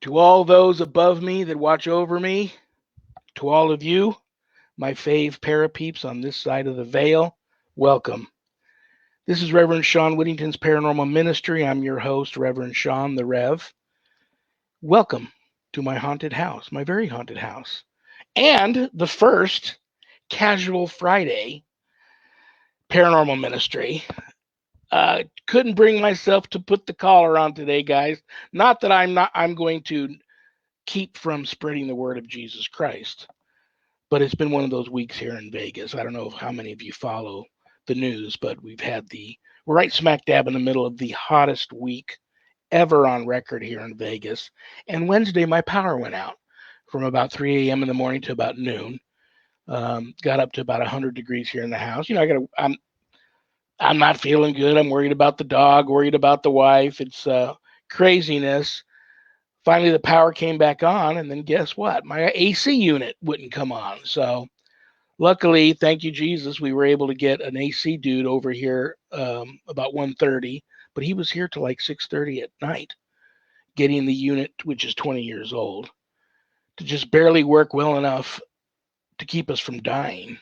To all those above me that watch over me, to all of you, my fave parapeeps on this side of the veil, welcome. This is Reverend Sean Whittington's Paranormal Ministry. I'm your host, Reverend Sean the Rev. Welcome to my haunted house, my very haunted house, and the first Casual Friday Paranormal Ministry. Couldn't bring myself to put the collar on today, guys. Not that I'm going to keep from spreading the word of Jesus Christ. But it's been one of those weeks here in Vegas. I don't know how many of you follow the news, but we're right smack dab in the middle of the hottest week ever on record here in Vegas. And Wednesday, my power went out from about 3 a.m. in the morning to about noon. Got up to about 100 degrees here in the house. I'm not feeling good. I'm worried about the dog, worried about the wife. It's craziness. Finally, the power came back on, and then guess what? My AC unit wouldn't come on. So luckily, thank you, Jesus, we were able to get an AC dude over here about 1:30, but he was here till like 6:30 at night, getting the unit, which is 20 years old, to just barely work well enough to keep us from dying.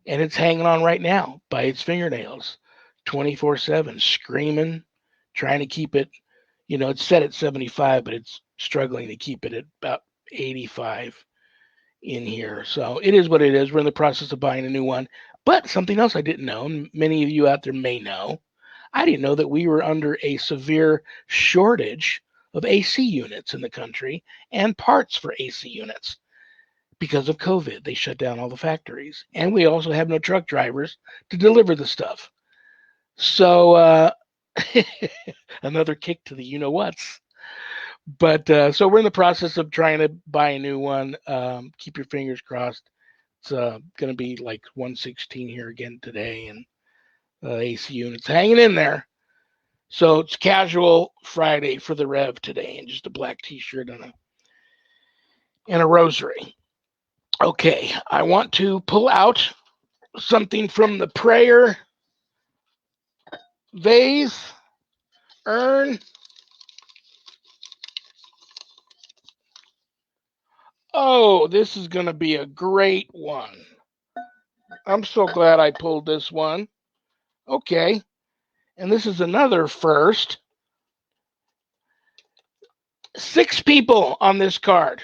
And it's hanging on right now by its fingernails, 24/7, screaming, trying to keep it. It's set at 75, but it's struggling to keep it at about 85 in here. So it is what it is. We're in the process of buying a new one. But something else I didn't know, and many of you out there may know, I didn't know that we were under a severe shortage of AC units in the country and parts for AC units because of COVID. They shut down all the factories. And we also have no truck drivers to deliver the stuff. So, another kick to the you-know-whats. But so we're in the process of trying to buy a new one. Keep your fingers crossed. It's going to be like 116 here again today, and AC units hanging in there. So it's Casual Friday for the Rev today, and just a black T-shirt and a rosary. Okay, I want to pull out something from the prayer vase, urn. Oh, this is going to be a great one. I'm so glad I pulled this one. Okay. And this is another first. 6 people on this card.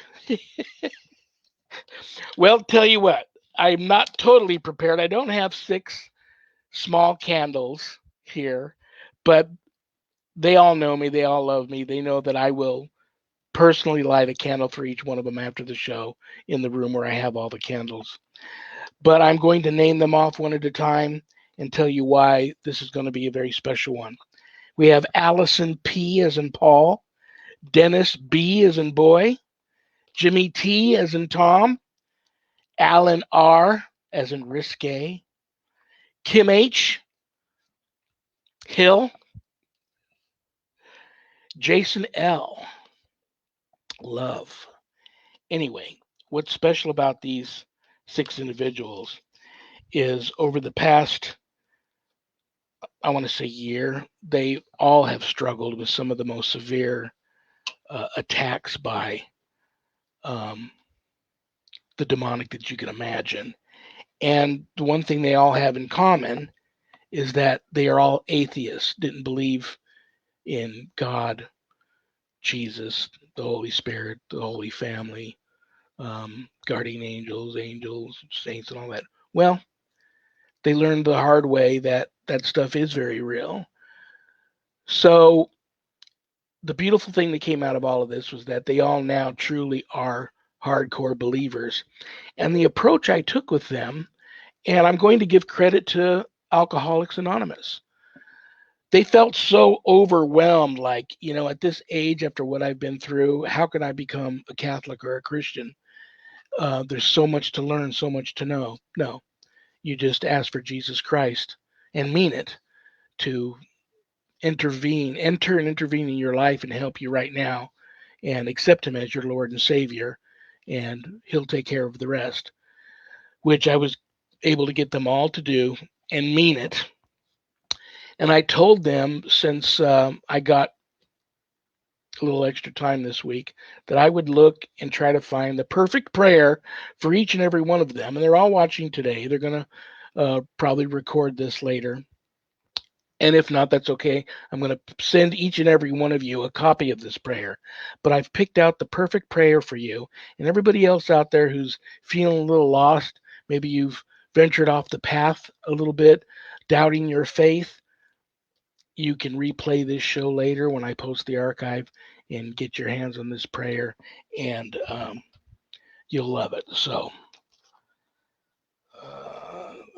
Well, tell you what, I'm not totally prepared. I don't have 6 small candles here, but they all know me. They all love me. They know that I will personally light a candle for each one of them after the show in the room where I have all the candles. But I'm going to name them off one at a time and tell you why this is going to be a very special one. We have Allison P as in Paul, Dennis B as in boy, Jimmy T as in Tom, Alan R as in risque, Kim H, Hill, Jason L, love. Anyway, what's special about these 6 individuals is over the past, I want to say year, they all have struggled with some of the most severe attacks by the demonic that you can imagine. And the one thing they all have in common is that they are all atheists, didn't believe in God, Jesus, the Holy Spirit, the Holy Family, guardian angels, saints, and all that. Well, they learned the hard way that that stuff is very real. So the beautiful thing that came out of all of this was that they all now truly are hardcore believers. And the approach I took with them, and I'm going to give credit to Alcoholics Anonymous. They felt so overwhelmed, like, at this age, after what I've been through, how can I become a Catholic or a Christian? There's so much to learn, so much to know. No, you just ask for Jesus Christ and mean it to enter and intervene in your life and help you right now, and accept him as your Lord and Savior, and he'll take care of the rest, which I was able to get them all to do and mean it. And I told them, since I got a little extra time this week, that I would look and try to find the perfect prayer for each and every one of them. And they're all watching today. They're going to probably record this later. And if not, that's okay. I'm going to send each and every one of you a copy of this prayer. But I've picked out the perfect prayer for you and everybody else out there who's feeling a little lost. Maybe you've ventured off the path a little bit, doubting your faith. You can replay this show later when I post the archive and get your hands on this prayer, and you'll love it. So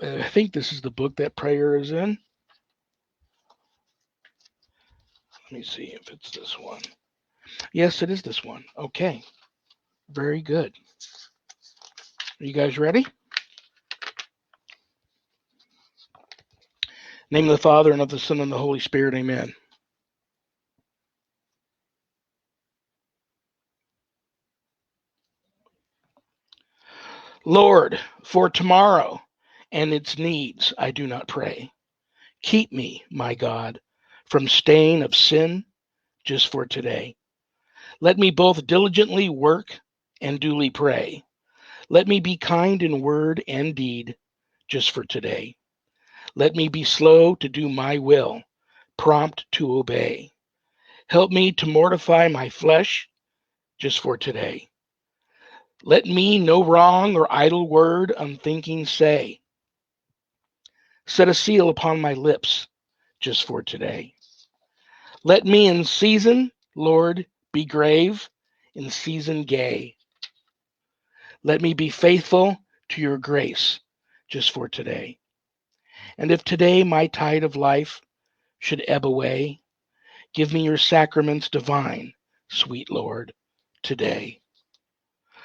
I think this is the book that prayer is in. Let me see if it's this one. Yes, it is this one. Okay. Very good. Are you guys ready? Name of the Father, and of the Son, and the Holy Spirit. Amen. Lord, for tomorrow and its needs I do not pray. Keep me, my God, from stain of sin just for today. Let me both diligently work and duly pray. Let me be kind in word and deed just for today. Let me be slow to do my will, prompt to obey. Help me to mortify my flesh just for today. Let me no wrong or idle word unthinking say. Set a seal upon my lips just for today. Let me in season, Lord, be grave, in season gay. Let me be faithful to your grace just for today. And if today my tide of life should ebb away, give me your sacraments divine, sweet Lord, today.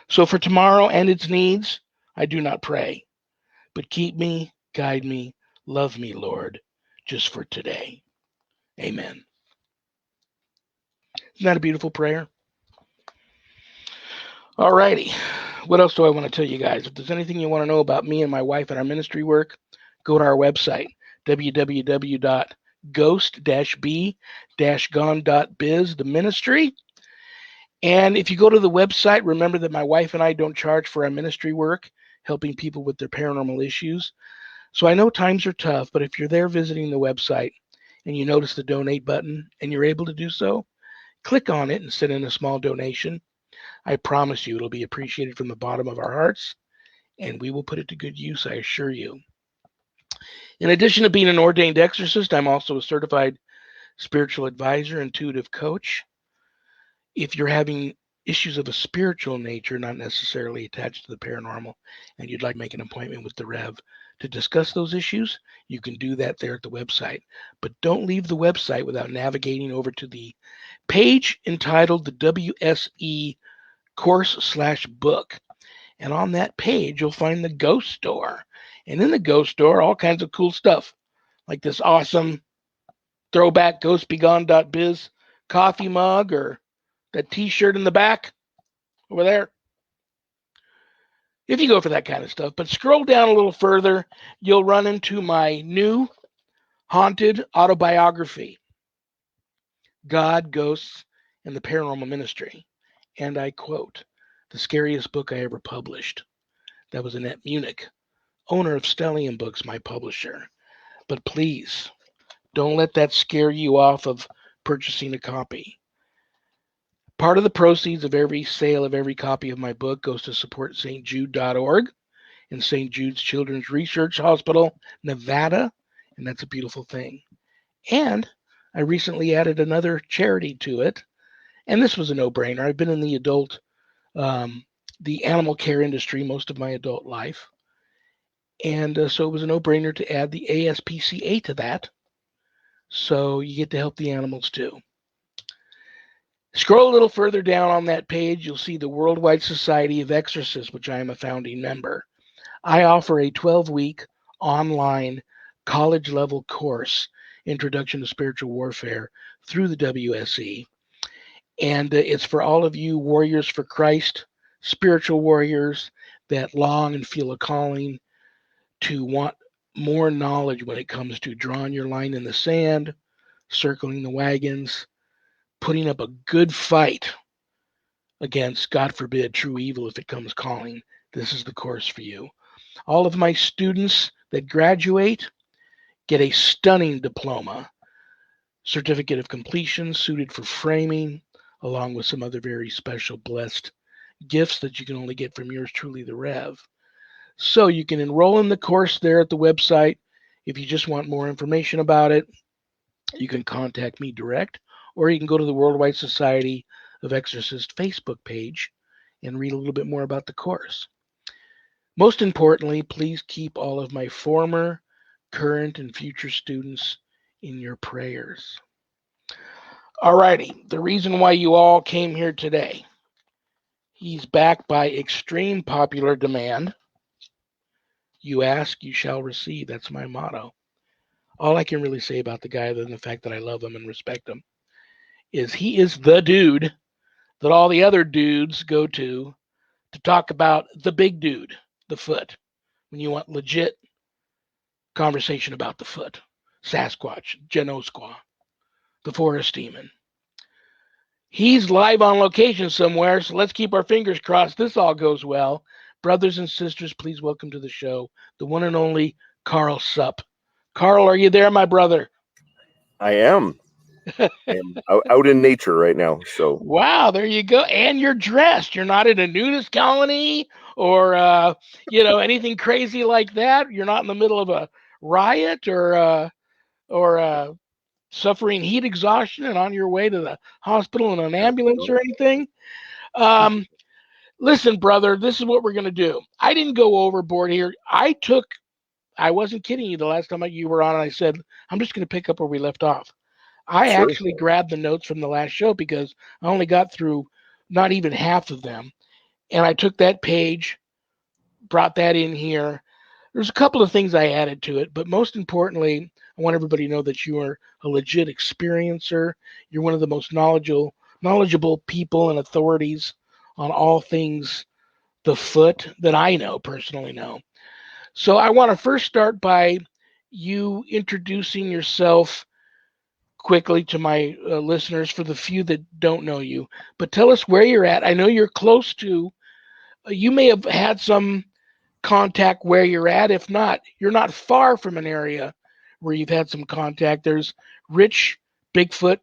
So for tomorrow and its needs, I do not pray, but keep me, guide me, love me, Lord, just for today. Amen. Isn't that a beautiful prayer? All righty. What else do I want to tell you guys? If there's anything you want to know about me and my wife and our ministry work, go to our website, www.ghost-b-gone.biz, the ministry. And if you go to the website, remember that my wife and I don't charge for our ministry work, helping people with their paranormal issues. So I know times are tough, but if you're there visiting the website and you notice the donate button and you're able to do so, click on it and send in a small donation. I promise you it'll be appreciated from the bottom of our hearts, and we will put it to good use, I assure you. In addition to being an ordained exorcist, I'm also a certified spiritual advisor, intuitive coach. If you're having issues of a spiritual nature, not necessarily attached to the paranormal, and you'd like to make an appointment with the Rev to discuss those issues, you can do that there at the website. But don't leave the website without navigating over to the page entitled the WSE course/book. And on that page, you'll find the Ghost Store. And in the Ghost Store, all kinds of cool stuff, like this awesome throwback ghostbegone.biz coffee mug, or that t-shirt in the back over there. If you go for that kind of stuff. But scroll down a little further, you'll run into my new haunted autobiography, God, Ghosts, and the Paranormal Ministry. And I quote, the scariest book I ever published. That was Annette Munich, owner of Stellium Books, my publisher. But please, don't let that scare you off of purchasing a copy. Part of the proceeds of every sale of every copy of my book goes to support stjude.org and St. Jude's Children's Research Hospital, Nevada, and that's a beautiful thing. And I recently added another charity to it, and this was a no-brainer. I've been in the the animal care industry most of my adult life, and so it was a no-brainer to add the ASPCA to that, so you get to help the animals too. Scroll a little further down on that page, you'll see the Worldwide Society of Exorcists, which I am a founding member. I offer a 12-week online college-level course, Introduction to Spiritual Warfare, through the WSE. And it's for all of you warriors for Christ, spiritual warriors that long and feel a calling to want more knowledge when it comes to drawing your line in the sand, circling the wagons, putting up a good fight against, God forbid, true evil if it comes calling, this is the course for you. All of my students that graduate get a stunning diploma, certificate of completion suited for framing, along with some other very special blessed gifts that you can only get from yours truly, the Rev. So you can enroll in the course there at the website. If you just want more information about it, you can contact me direct, or you can go to the Worldwide Society of Exorcists Facebook page and read a little bit more about the course. Most importantly, please keep all of my former, current, and future students in your prayers. Alrighty, the reason why you all came here today. He's back by extreme popular demand. You ask, you shall receive. That's my motto. All I can really say about the guy, other than the fact that I love him and respect him, is he is the dude that all the other dudes go to talk about the big dude, the foot, when you want legit conversation about the foot, Sasquatch, Genosqua, the forest demon. He's live on location somewhere, so let's keep our fingers crossed this all goes well. Brothers and sisters, please welcome to the show the one and only Karl Sup. Karl, are you there, my brother? I am. I am out in nature right now. So wow, there you go. And you're dressed. You're not in a nudist colony or anything crazy like that. You're not in the middle of a riot or suffering heat exhaustion and on your way to the hospital in an ambulance or anything. Listen, brother, this is what we're going to do. I didn't go overboard here. I wasn't kidding you the last time you were on, and I said, I'm just going to pick up where we left off. I actually grabbed the notes from the last show because I only got through not even half of them. And I took that page, brought that in here. There's a couple of things I added to it, but most importantly, I want everybody to know that you are a legit experiencer. You're one of the most knowledgeable people and authorities on all things the foot that I personally know. So I want to first start by you introducing yourself quickly to my listeners for the few that don't know you. But tell us where you're at. I know you're close to, you may have had some contact where you're at. If not, you're not far from an area where you've had some contact. There's rich Bigfoot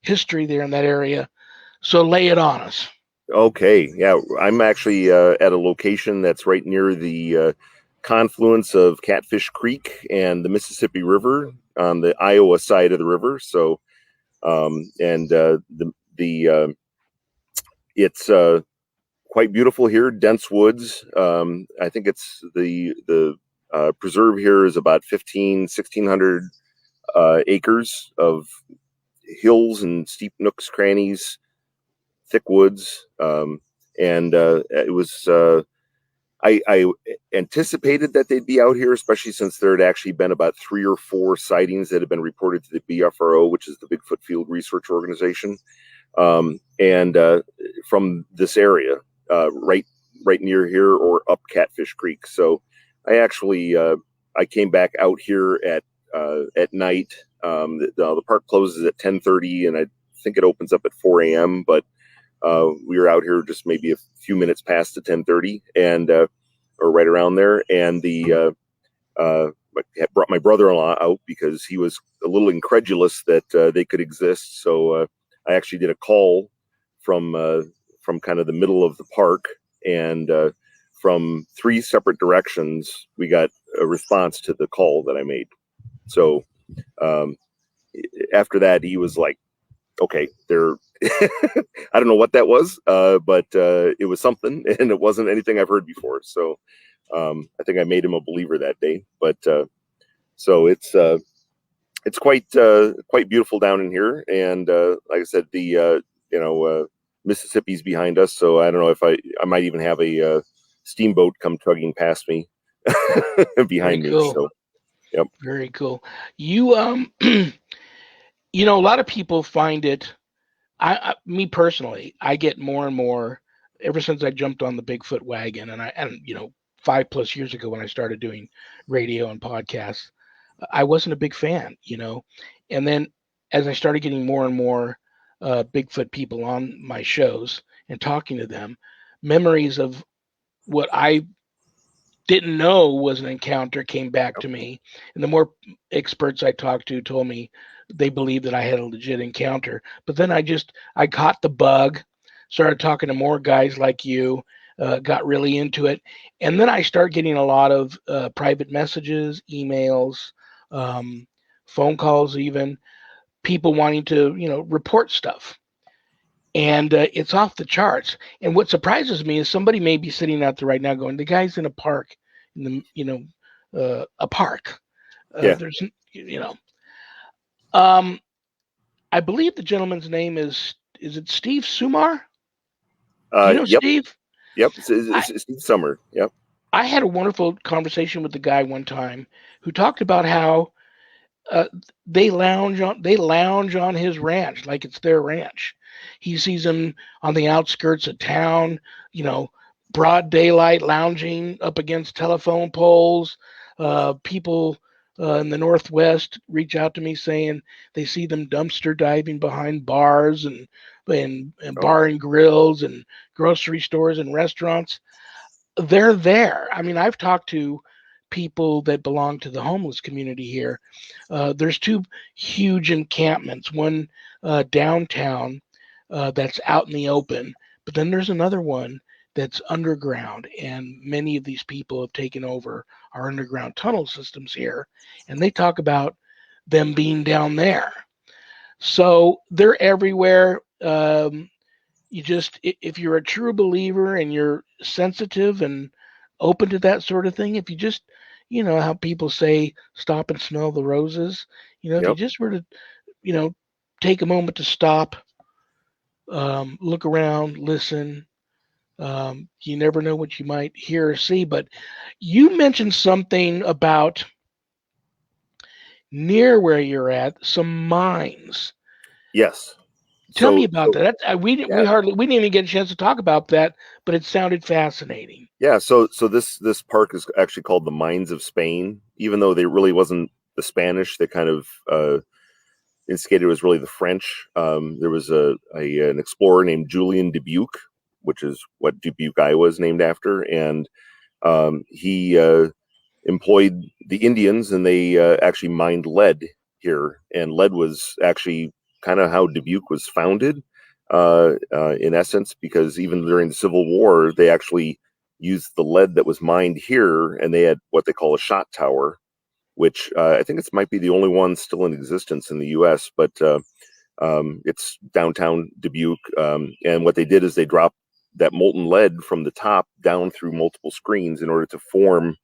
history there in that area. So lay it on us. Okay. Yeah, I'm actually at a location that's right near the confluence of Catfish Creek and the Mississippi River on the Iowa side of the river. So, it's quite beautiful here. Dense woods. I think it's the preserve here is about 1,600 acres of hills and steep nooks, crannies, thick woods. It was, I anticipated that they'd be out here, especially since there had actually been about 3 or 4 sightings that had been reported to the BFRO, which is the Bigfoot Field Research Organization, from this area, right near here or up Catfish Creek. So I actually I came back out here at night. The park closes at 10:30, and I think it opens up at 4 a.m. But we were out here just maybe a few minutes past the 10:30, and or right around there. And I brought my brother-in-law out because he was a little incredulous that they could exist. So I actually did a call from kind of the middle of the park, and from 3 separate directions, we got a response to the call that I made. So after that, he was like, okay, they're I don't know what that was, but it was something, and it wasn't anything I've heard before. So I think I made him a believer that day. But so it's quite beautiful down in here, and like I said, the Mississippi's behind us, so I don't know if I might even have a steamboat come tugging past me behind me. So yep, very cool. You a lot of people find it. Me personally, I get more and more ever since I jumped on the Bigfoot wagon, and 5+ years ago when I started doing radio and podcasts, I wasn't a big fan, and then as I started getting more and more Bigfoot people on my shows and talking to them, memories of what I didn't know was an encounter came back to me. And the more experts I talked to told me they believed that I had a legit encounter. But then I caught the bug, started talking to more guys like you, got really into it. And then I start getting a lot of private messages, emails, um, phone calls, even people wanting to, report stuff. And it's off the charts. And what surprises me is somebody may be sitting out there right now going, "The guy's in a park, in the a park. Yeah. There's um, I believe the gentleman's name is it Steve Sumar? Do you know Yep. Steve? Yep. I It's summer. Yep. I had a wonderful conversation with the guy one time who talked about how uh, they lounge on his ranch like it's their ranch. He sees them on the outskirts of town, you know, broad daylight lounging up against telephone poles. People in the Northwest reach out to me saying they see them dumpster diving behind bars and Oh, bar and grills and grocery stores and restaurants. They're there. I mean, I've talked to people that belong to the homeless community here. There's two huge encampments, one downtown that's out in the open, but then there's another one that's underground, and many of these people have taken over our underground tunnel systems here, and they talk about them being down there. So they're everywhere. If you're a true believer and you're sensitive and open to that sort of thing, if you just, how people say, stop and smell the roses, if you yep. just were to, you know, take a moment to stop, look around, listen, you never know what you might hear or see. But you mentioned something about near where you're at, some mines. Yes. Tell me So, about that. yeah. We didn't even get a chance to talk about that, but it sounded fascinating. Yeah. So this park is actually called the Mines of Spain, even though they really wasn't the Spanish. They kind of instigated, it was really the French. There was an explorer named Julian Dubuque, which is what Dubuque, Iowa is named after, and he employed the Indians, and they actually mined lead here. And lead was actually kind of how Dubuque was founded, in essence, because even during the Civil War, they actually used the lead that was mined here, and they had what they call a shot tower, which I think it might be the only one still in existence in the U.S., but it's downtown Dubuque. And what they did is they dropped that molten lead from the top down through multiple screens in order to form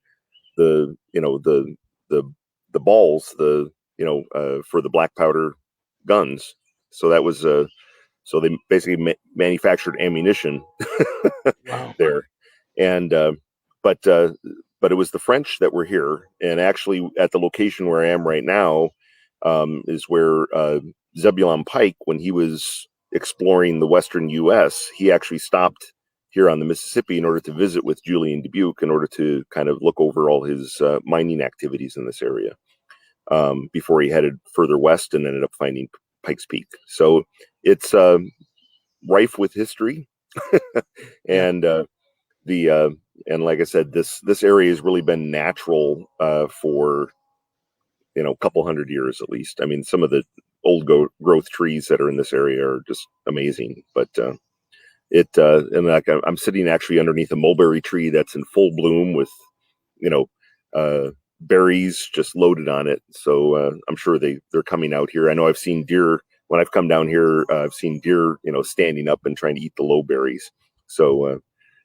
the the the balls, for the black powder guns. So that was so they basically manufactured ammunition Wow. there. And but uh, but it was the French that were here, and actually at the location where I am right now, is where Zebulon Pike, when he was exploring the western U.S., he actually stopped here on the Mississippi in order to visit with Julian Dubuque in order to kind of look over all his mining activities in this area, before he headed further west and ended up finding Pikes Peak. So it's rife with history, Yeah. and the and like I said, this area has really been natural for a couple hundred years at least. I mean, some of the old growth trees that are in this area are just amazing. But and like I'm sitting actually underneath a mulberry tree that's in full bloom with you know berries just loaded on it. So I'm sure they're coming out here. I know I've seen deer when I've come down here. I've seen deer standing up and trying to eat the low berries. So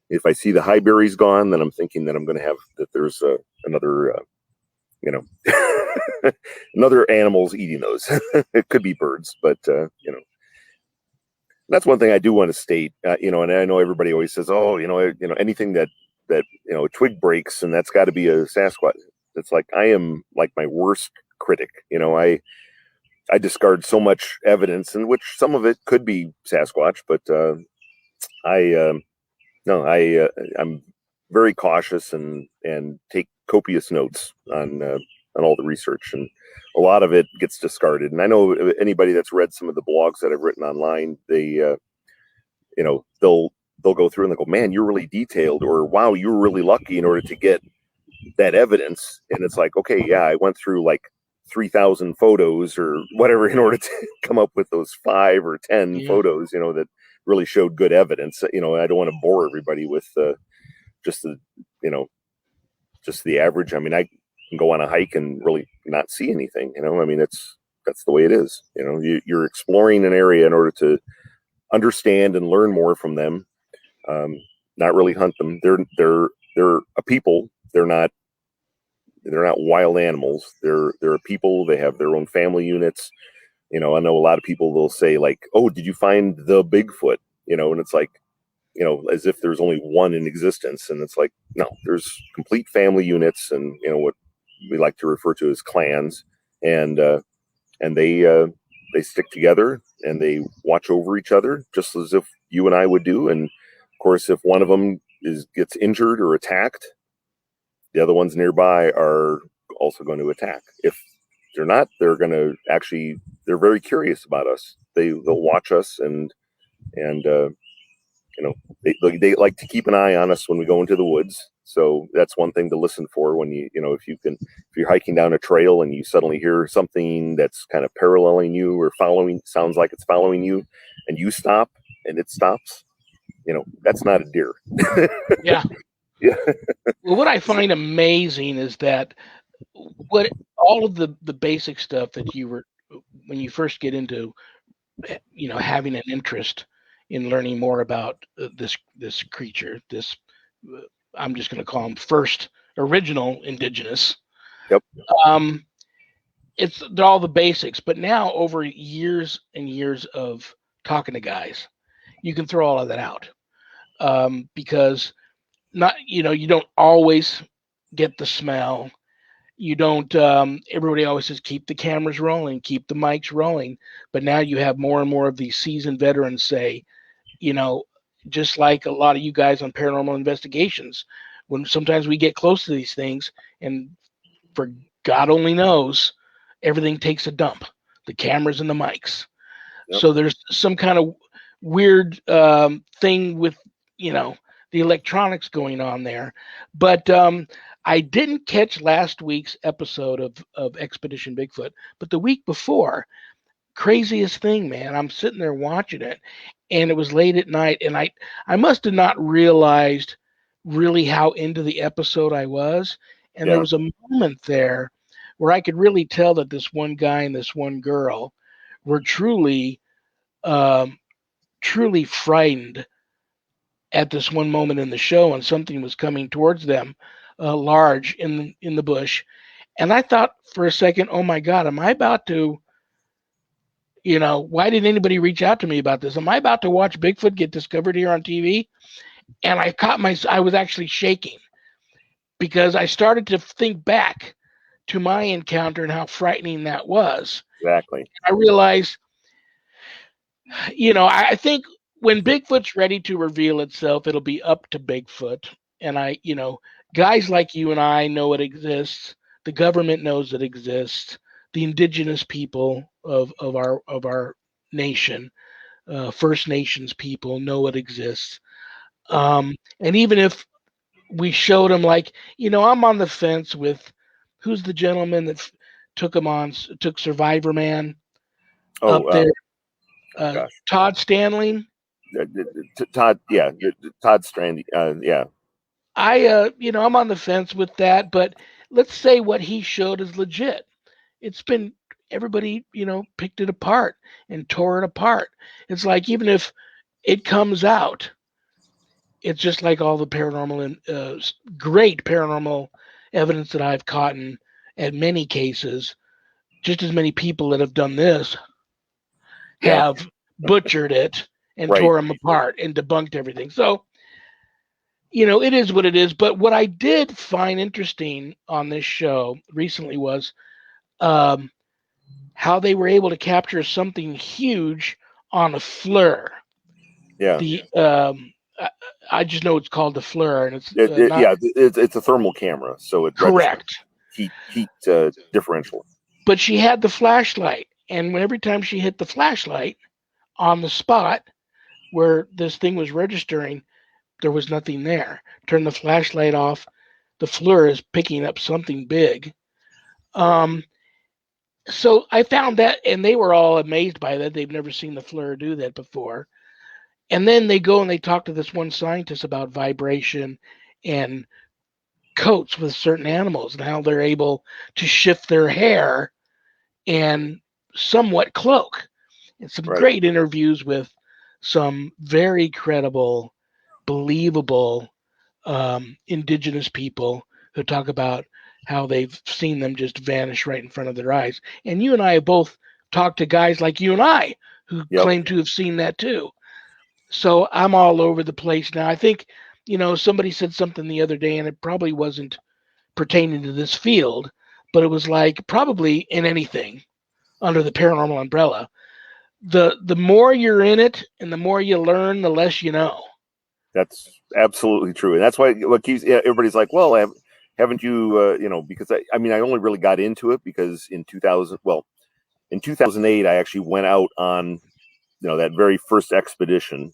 if I see the high berries gone, then I'm thinking that I'm going to have that there's another you know another animals eating those. It could be birds, but that's one thing I do want to state. And I know everybody always says, "Oh, anything that a twig breaks, and that's got to be a Sasquatch." It's like I am like my worst critic. I discard so much evidence, in which some of it could be Sasquatch, but I no, I'm very cautious and take copious notes on all the research, and a lot of it gets discarded. And I know anybody that's read some of the blogs that I've written online, they they'll go through and they go, man, you're really detailed, or wow, you were really lucky in order to get that evidence. And it's like, okay, yeah, I went through like 3,000 photos or whatever in order to come up with those 5 or 10 photos, that really showed good evidence. I don't want to bore everybody with just the average. I mean, I can go on a hike and really not see anything. I mean, that's the way it is. You're exploring an area in order to understand and learn more from them. Not really hunt them. They're a people. They're not wild animals. They're a people. They have their own family units. I know a lot of people will say like, "Oh, did you find the Bigfoot?" And it's like, as if there's only one in existence. And it's like, no, there's complete family units, and what we like to refer to as clans, and they stick together and they watch over each other just as if you and I would do. And of course, if one of them gets injured or attacked, the other ones nearby are also going to attack. If they're not, they're going to actually, they're very curious about us. They'll watch us, and they like to keep an eye on us when we go into the woods. So that's one thing to listen for when if you're hiking down a trail and you suddenly hear something that's kind of paralleling you or sounds like it's following you, and you stop and it stops, that's not a deer. Yeah. Yeah. Well, what I find amazing is that all of the basic stuff that when you first get into, having an interest in learning more about this creature, I'm just going to call them first original indigenous. Yep. They're all the basics, but now over years and years of talking to guys, you can throw all of that out, because you don't always get the smell. You don't. Everybody always says keep the cameras rolling, keep the mics rolling, but now you have more and more of these seasoned veterans say, just like a lot of you guys on paranormal investigations, when sometimes we get close to these things, and for God only knows, everything takes a dump, the cameras and the mics. Yep. So there's some kind of weird thing with the electronics going on there. But I didn't catch last week's episode of Expedition Bigfoot, but the week before, craziest thing, man. I'm sitting there watching it, and it was late at night, and I must have not realized really how into the episode I was. And there was a moment there where I could really tell that this one guy and this one girl were truly frightened at this one moment in the show, and something was coming towards them, large in the bush. And I thought for a second, oh my God, am I about to, why didn't anybody reach out to me about this? Am I about to watch Bigfoot get discovered here on TV? And I was actually shaking, because I started to think back to my encounter and how frightening that was. Exactly. I realized, I think when Bigfoot's ready to reveal itself, it'll be up to Bigfoot. And guys like you and I know it exists. The government knows it exists. The indigenous people of our nation, First Nations people, know it exists. And even if we showed them, like, I'm on the fence with, who's the gentleman that took Survivor Man up there? Todd Stanley. Todd Strandy. Yeah. I'm on the fence with that, but let's say what he showed is legit. It's been, everybody, picked it apart and tore it apart. It's like, even if it comes out, it's just like all the paranormal and great paranormal evidence that I've caught in at many cases. Just as many people that have done this have butchered it and tore them apart and debunked everything. So, it is what it is. But what I did find interesting on this show recently was how they were able to capture something huge on a FLIR. Yeah. I just know it's called the FLIR, and it's a thermal camera, so it correct. heat differential. But she had the flashlight, and every time she hit the flashlight on the spot where this thing was registering, there was nothing there. Turn the flashlight off, the FLIR is picking up something big. So I found that, and they were all amazed by that. They've never seen the FLIR do that before. And then they go and they talk to this one scientist about vibration and coats with certain animals and how they're able to shift their hair and somewhat cloak. And some great interviews with some very credible, believable indigenous people who talk about how they've seen them just vanish right in front of their eyes. And you and I have both talked to guys like you and I who claim to have seen that too. So I'm all over the place now. I think, somebody said something the other day, and it probably wasn't pertaining to this field, but it was like probably in anything under the paranormal umbrella. The more you're in it and the more you learn, the less you know. That's absolutely true. And that's why everybody's like, well, haven't you, because I only really got into it because in 2008, I actually went out on, that very first expedition,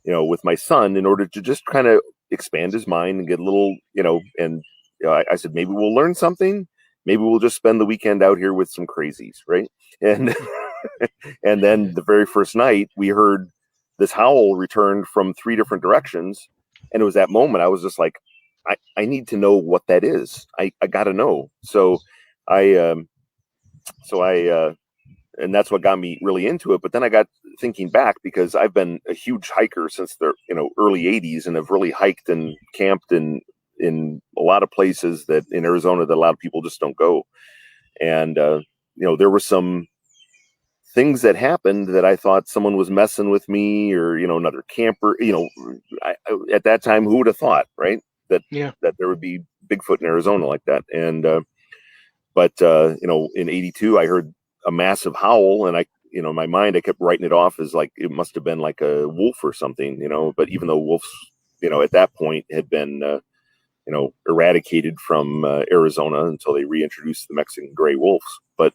with my son in order to just kind of expand his mind and get a little, I said, maybe we'll learn something. Maybe we'll just spend the weekend out here with some crazies. Right. And, and then the very first night we heard this howl returned from 3 different directions. And it was that moment I was just like, I need to know what that is. I got to know. So and that's what got me really into it. But then I got thinking back because I've been a huge hiker since the early 80s and have really hiked and camped in a lot of places that in Arizona that a lot of people just don't go. And, there were some things that happened that I thought someone was messing with me or, another camper, at that time, who would have thought, right? That there would be Bigfoot in Arizona like that. And, but in 82, I heard a massive howl and in my mind, I kept writing it off as like, it must've been like a wolf or something, but even though wolves, at that point had been, eradicated from Arizona until they reintroduced the Mexican gray wolves. But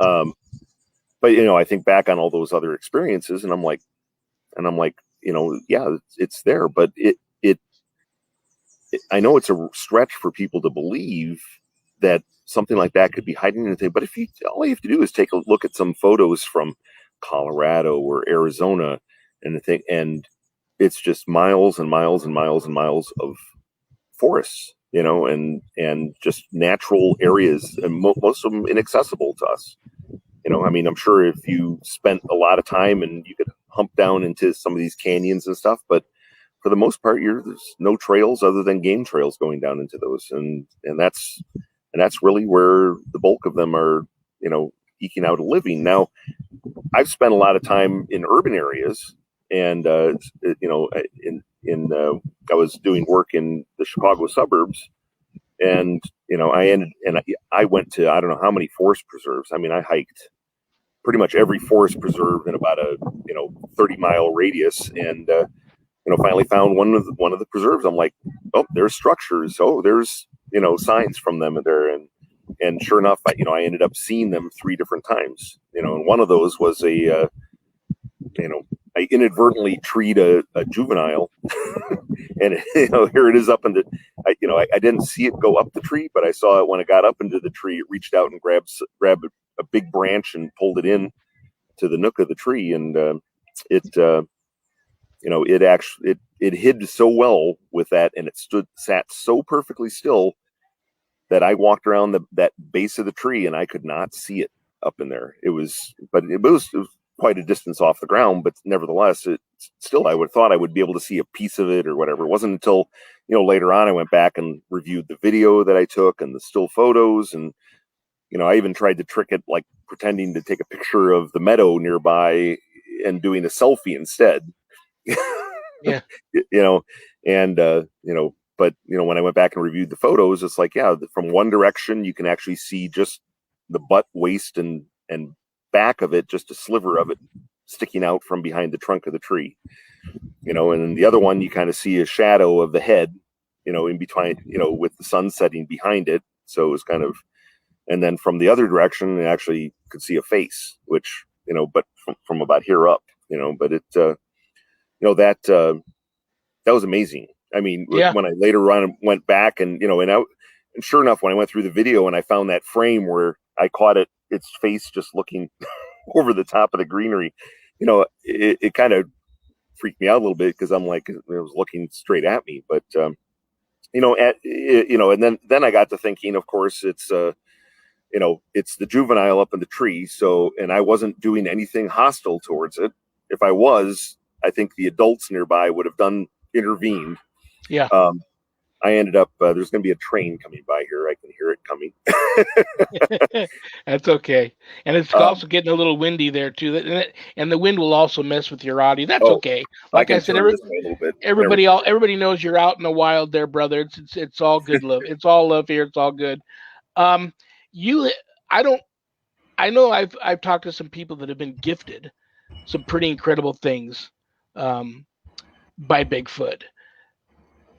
I think back on all those other experiences and I'm like, yeah, it's there, but I know it's a stretch for people to believe that something like that could be hiding anything. But all you have to do is take a look at some photos from Colorado or Arizona and it's just miles and miles and miles and miles of forests, and just natural areas, and most of them inaccessible to us. I'm sure if you spent a lot of time and you could hump down into some of these canyons and stuff, but for the most part, there's no trails other than game trails going down into those. And that's really where the bulk of them are, eking out a living. Now, I've spent a lot of time in urban areas and, I was doing work in the Chicago suburbs and, I went to, I don't know how many forest preserves. I hiked pretty much every forest preserve in about a 30-mile radius, and finally found one of the preserves. I'm like, oh, there's structures. Oh, there's signs from them there, and sure enough, I ended up seeing them 3 different times. And one of those was I inadvertently treed a juvenile, and here it is up in the. I didn't see it go up the tree, but I saw it when it got up into the tree. It reached out and grabbed a big branch and pulled it in to the nook of the tree, and it hid so well with that, and it sat so perfectly still that I walked around that base of the tree and I could not see it up in there. It was quite a distance off the ground, but nevertheless, I would have thought I would be able to see a piece of it or whatever. It wasn't until, later on I went back and reviewed the video that I took and the still photos. And, I even tried to trick it, like pretending to take a picture of the meadow nearby and doing a selfie instead. Yeah. But when I went back and reviewed the photos, it's like, yeah, from one direction, you can actually see just the butt, waist, and back of it, just a sliver of it sticking out from behind the trunk of the tree, and then the other one, you kind of see a shadow of the head, in between, with the sun setting behind it. So it was kind of, and then from the other direction, I actually could see a face, which, but from about here up, but it, that was amazing. I mean, Yeah. when I later on went back and, and sure enough, when I went through the video and I found that frame where I caught its face just looking over the top of the greenery, it kind of freaked me out a little bit because I'm like, it was looking straight at me. But, and then I got to thinking, of course, it's the juvenile up in the tree. So, and I wasn't doing anything hostile towards it. If I was, I think the adults nearby would have intervened. Yeah. I ended up, there's going to be a train coming by here. I can hear it coming. That's okay. And it's also getting a little windy there too. And the wind will also mess with your audio. That's okay. Like I said, everybody knows you're out in the wild there, brother. It's all good love. It's all love here. It's all good. I know I've talked to some people that have been gifted some pretty incredible things by Bigfoot.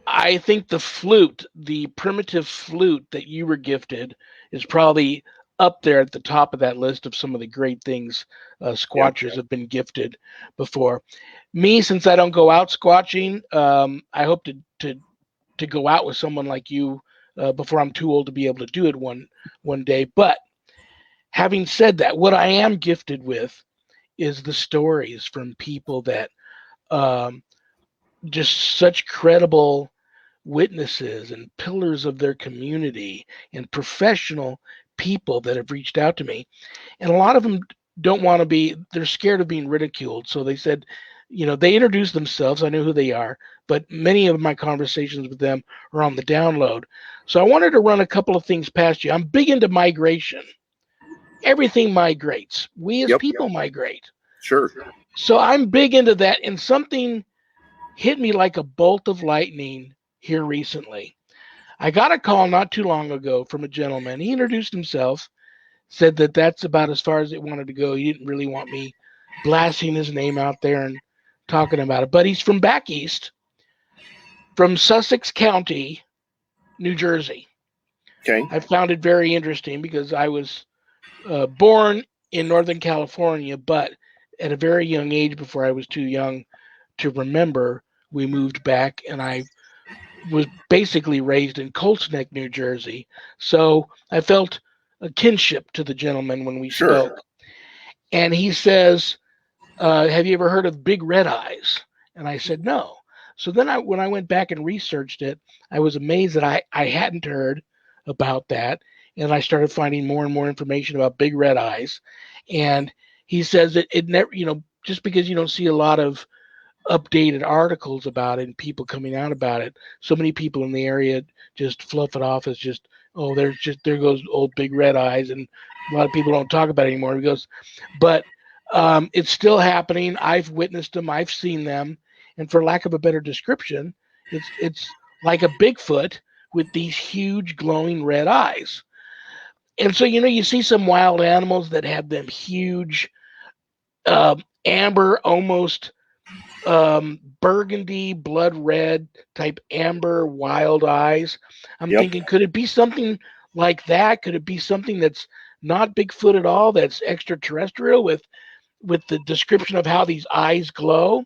I think the primitive flute that you were gifted, is probably up there at the top of that list of some of the great things squatchers have been gifted before. Me, since I don't go out squatching, I hope to go out with someone like you before I'm too old to be able to do it one day. But having said that, what I am gifted with is the stories from people that just such credible witnesses and pillars of their community and professional people that have reached out to me. And a lot of them they're scared of being ridiculed. So they said, they introduced themselves. I know who they are, but many of my conversations with them are on the download. So I wanted to run a couple of things past you. I'm big into migration. Everything migrates. We as people migrate. Sure. So I'm big into that. And something hit me like a bolt of lightning here recently. I got a call not too long ago from a gentleman. He introduced himself, said that that's about as far as it wanted to go. He didn't really want me blasting his name out there and talking about it. But he's from back east, from Sussex County, New Jersey. Okay. I found it very interesting because I was born in Northern California, but at a very young age, before I was too young to remember, we moved back, and I was basically raised in Colts Neck, New Jersey. So I felt a kinship to the gentleman when we spoke. And he says, have you ever heard of big red eyes? And I said, no. So then when I went back and researched it, I was amazed that I hadn't heard about that. And I started finding more and more information about big red eyes. And he says that it never, just because you don't see a lot of updated articles about it and people coming out about it, so many people in the area just fluff it off as just, oh, there goes old big red eyes, and a lot of people don't talk about it anymore. He goes, but it's still happening. I've witnessed them. I've seen them. And for lack of a better description, it's like a Bigfoot with these huge glowing red eyes. And so, you see some wild animals that have them huge amber, almost burgundy, blood red type amber wild eyes. I'm thinking, could it be something like that? Could it be something that's not Bigfoot at all, that's extraterrestrial with the description of how these eyes glow?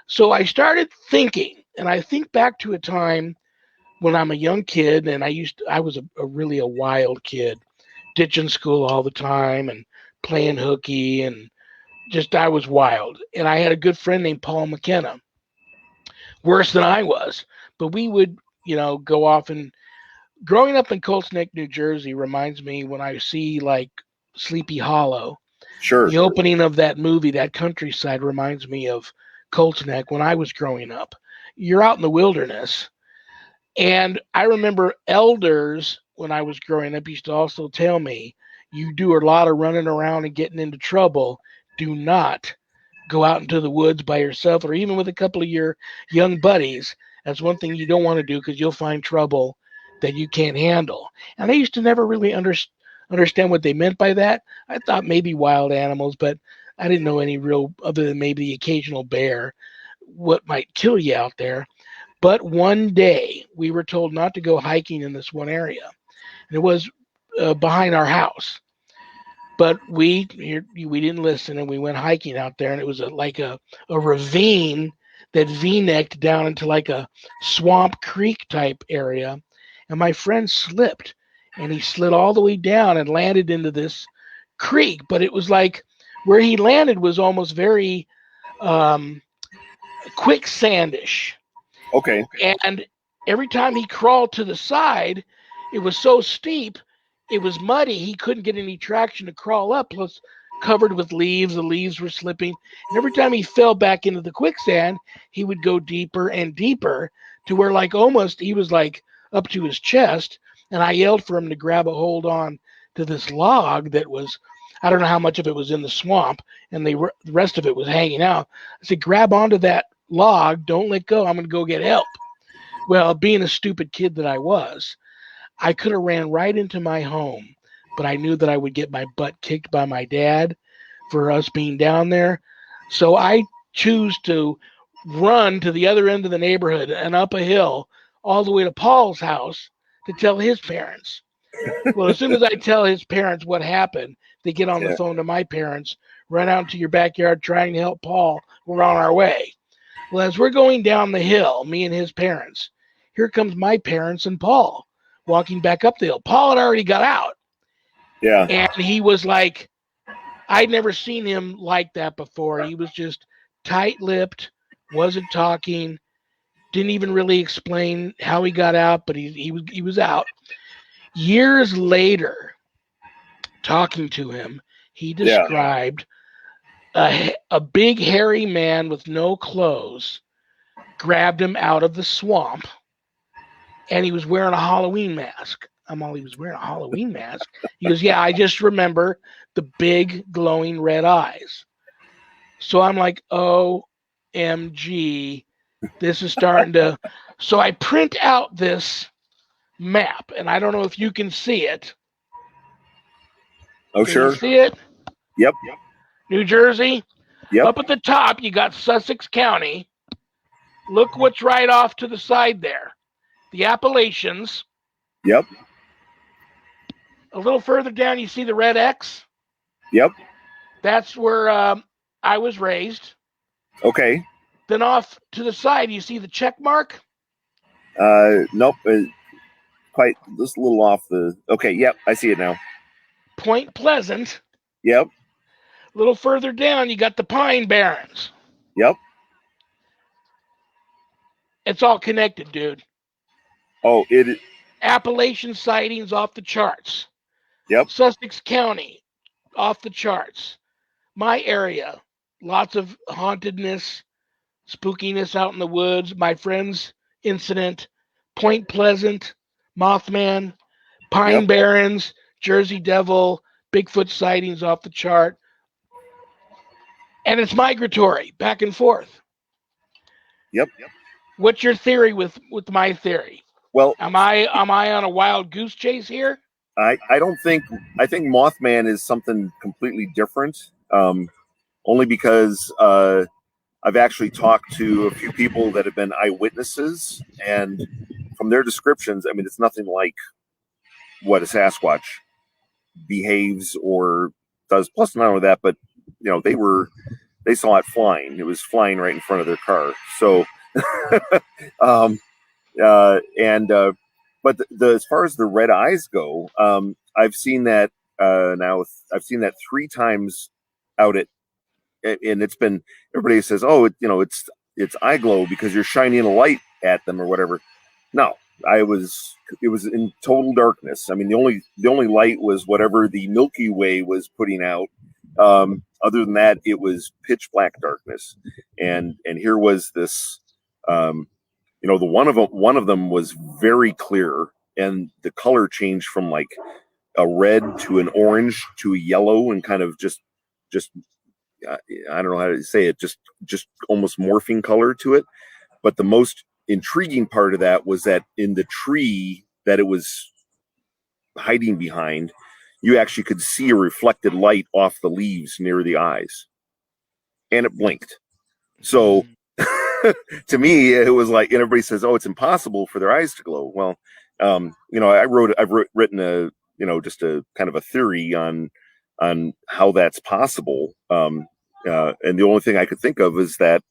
So I started thinking, and I think back to a time when I'm a young kid, and I was really a wild kid, ditching school all the time and playing hooky, and just I was wild. And I had a good friend named Paul McKenna, worse than I was, but we would, go off. And growing up in Colts Neck, New Jersey reminds me when I see like Sleepy Hollow. Sure. The opening of that movie, that countryside, reminds me of Colts Neck when I was growing up. You're out in the wilderness. And I remember elders when I was growing up used to also tell me, you do a lot of running around and getting into trouble. Do not go out into the woods by yourself or even with a couple of your young buddies. That's one thing you don't want to do, because you'll find trouble that you can't handle. And I used to never really understand what they meant by that. I thought maybe wild animals, but I didn't know any real, other than maybe the occasional bear, what might kill you out there. But one day we were told not to go hiking in this one area, and it was behind our house. But we didn't listen, and we went hiking out there, and it was like a ravine that v-necked down into like a swamp creek type area, and my friend slipped, and he slid all the way down and landed into this creek. But it was like where he landed was almost very quicksandish. Okay. And every time he crawled to the side, it was so steep, it was muddy, he couldn't get any traction to crawl up, plus covered with leaves. The leaves were slipping. And every time he fell back into the quicksand, he would go deeper and deeper to where like almost he was like up to his chest. And I yelled for him to grab a hold on to this log that was, I don't know how much of it was in the swamp, and the rest of it was hanging out. I said, grab onto that log, don't let go, I'm going to go get help. Well, being a stupid kid that I was, I could have ran right into my home, but I knew that I would get my butt kicked by my dad for us being down there. So I choose to run to the other end of the neighborhood and up a hill all the way to Paul's house to tell his parents. Well, as soon as I tell his parents what happened, they get on the phone to my parents, run out into your backyard trying to help Paul. We're on our way. Well, as we're going down the hill, me and his parents, here comes my parents and Paul walking back up the hill. Paul had already got out. Yeah. And he was like, I'd never seen him like that before. He was just tight-lipped, wasn't talking, didn't even really explain how he got out, but he was out. Years later, talking to him, he described a big hairy man with no clothes grabbed him out of the swamp, and he was wearing a Halloween mask. I'm all, he was wearing a Halloween mask? He goes, yeah, I just remember the big glowing red eyes. So I'm like, OMG, this is starting to... So I print out this map, and I don't know if you can see it. Oh, Can sure. you see it? Yep. New Jersey? Yep. Up at the top, you got Sussex County. Look what's right off to the side there. The Appalachians. Yep. A little further down, you see the red X? Yep. That's where I was raised. Okay. Then off to the side, you see the check mark? Nope. Quite just a little off the... Okay, yep, I see it now. Point Pleasant. Yep. A little further down, you got the Pine Barrens. Yep. It's all connected, dude. Oh, it... Appalachian sightings off the charts. Yep. Sussex County, off the charts. My area, lots of hauntedness, spookiness out in the woods. My friend's incident, Point Pleasant, Mothman, Pine Barrens, Jersey Devil, Bigfoot sightings off the chart. And it's migratory, back and forth. Yep. What's your theory with my theory? Well, am I on a wild goose chase here? I don't think... I think Mothman is something completely different. Only because I've actually talked to a few people that have been eyewitnesses, and from their descriptions, I mean, it's nothing like what a Sasquatch behaves or does. Plus, not only that, but you know, they saw it flying. It was flying right in front of their car. So, but as far as the red eyes go, I've seen that now. I've seen that 3 times out at, and it's been, everybody says, oh, it's eye glow because you're shining a light at them or whatever. No, it was in total darkness. I mean, the only light was whatever the Milky Way was putting out. Other than that, it was pitch black darkness. And here was this, the one of them was very clear, and the color changed from like a red to an orange to a yellow, and kind of just I don't know how to say it, just almost morphing color to it. But the most intriguing part of that was that in the tree that it was hiding behind, you actually could see a reflected light off the leaves near the eyes, and it blinked. So to me, it was like, and everybody says, "Oh, it's impossible for their eyes to glow." Well, I've written just a kind of a theory on how that's possible. And the only thing I could think of is that,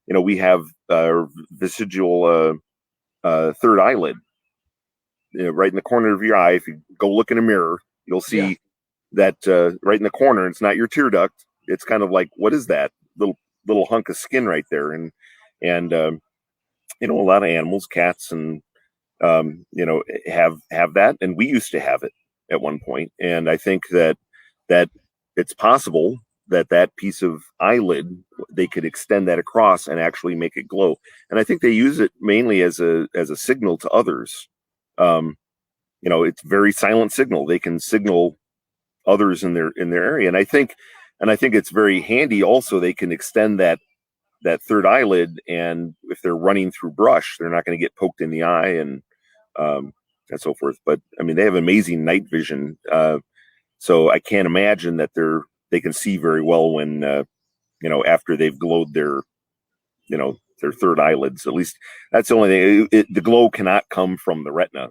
we have vestigial third eyelid, right in the corner of your eye. If you go look in a mirror, you'll see that right in the corner. It's not your tear duct. It's kind of like, what is that little hunk of skin right there? And a lot of animals, cats, and have that, and we used to have it at one point. And I think that it's possible that piece of eyelid, they could extend that across and actually make it glow. And I think they use it mainly as a signal to others. It's very silent signal. They can signal others in their area. And I think it's very handy also. They can extend that third eyelid, and if they're running through brush, they're not going to get poked in the eye and so forth. But I mean, they have amazing night vision. So I can't imagine that they can see very well when, after they've glowed their third eyelids. At least that's the only thing. The glow cannot come from the retina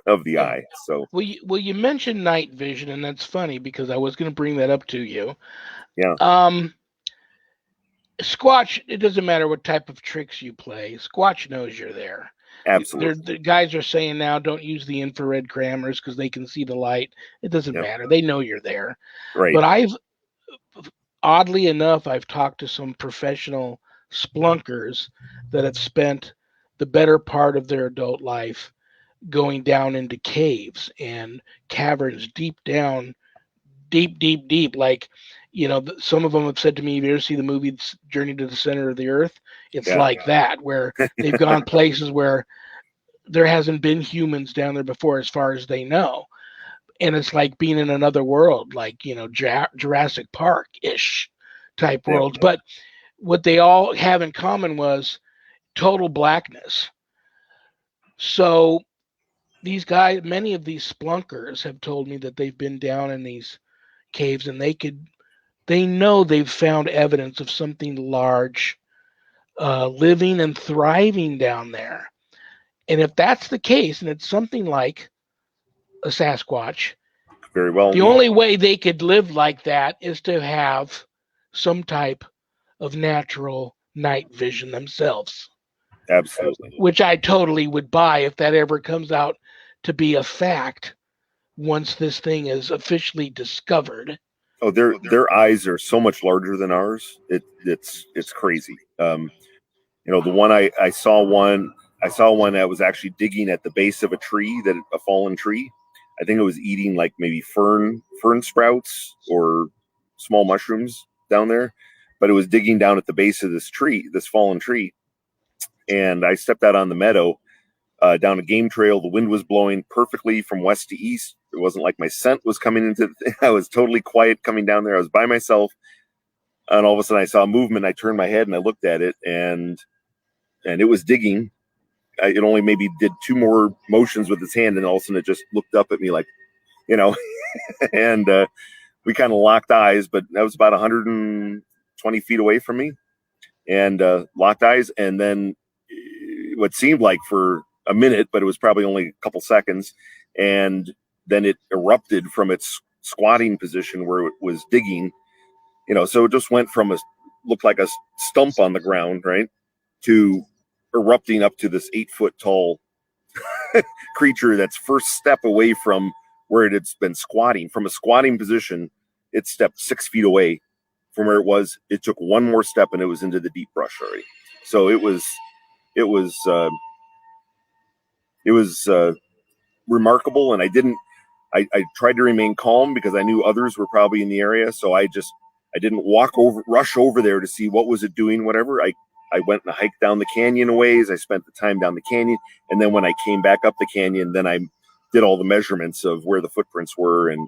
of the eye. So you mentioned night vision, and that's funny because I was going to bring that up to you. Yeah. Squatch, it doesn't matter what type of tricks you play. Squatch knows you're there. Absolutely. The guys are saying now, don't use the infrared cameras because they can see the light. It doesn't matter. They know you're there. Right. But oddly enough, I've talked to some professional splunkers that have spent the better part of their adult life going down into caves and caverns deep down, deep, like, some of them have said to me, "Have you ever seen the movie Journey to the Center of the Earth?" It's like that, where they've gone places where there hasn't been humans down there before, as far as they know. And it's like being in another world, like, Jurassic Park-ish type worlds. But what they all have in common was total blackness. So these guys, many of these splunkers have told me that they've been down in these caves, and they know they've found evidence of something large living and thriving down there. And if that's the case, and it's something like a Sasquatch, very well, the only way they could live like that is to have some type of natural night vision themselves. Absolutely. Which I totally would buy if that ever comes out to be a fact once this thing is officially discovered. Oh, their eyes are so much larger than ours. It's crazy. The one I saw one that was actually digging at the base of a fallen tree. I think it was eating like maybe fern sprouts or small mushrooms down there, but it was digging down at the base of this fallen tree. And I stepped out on the meadow, down a game trail. The wind was blowing perfectly from west to east. It wasn't like my scent was coming into I was totally quiet coming down there. I was by myself, and all of a sudden I saw a movement. I turned my head and I looked at it, and it was digging. It only maybe did two more motions with its hand, and all of a sudden it just looked up at me like, and we kind of locked eyes, but that was about 120 feet away from me, and locked eyes. And then what seemed like for a minute, but it was probably only a couple seconds, and then it erupted from its squatting position where it was digging. So it just went from looked like a stump on the ground, right, to erupting up to this 8-foot tall creature that's first step away from where it had been squatting. From a squatting position, it stepped 6 feet away from where it was. It took one more step and it was into the deep brush already. So it was remarkable. And I tried to remain calm because I knew others were probably in the area. So I didn't rush over there to see what was it doing, whatever. I went and hiked down the canyon a ways. I spent the time down the canyon. And then when I came back up the canyon, then I did all the measurements of where the footprints were and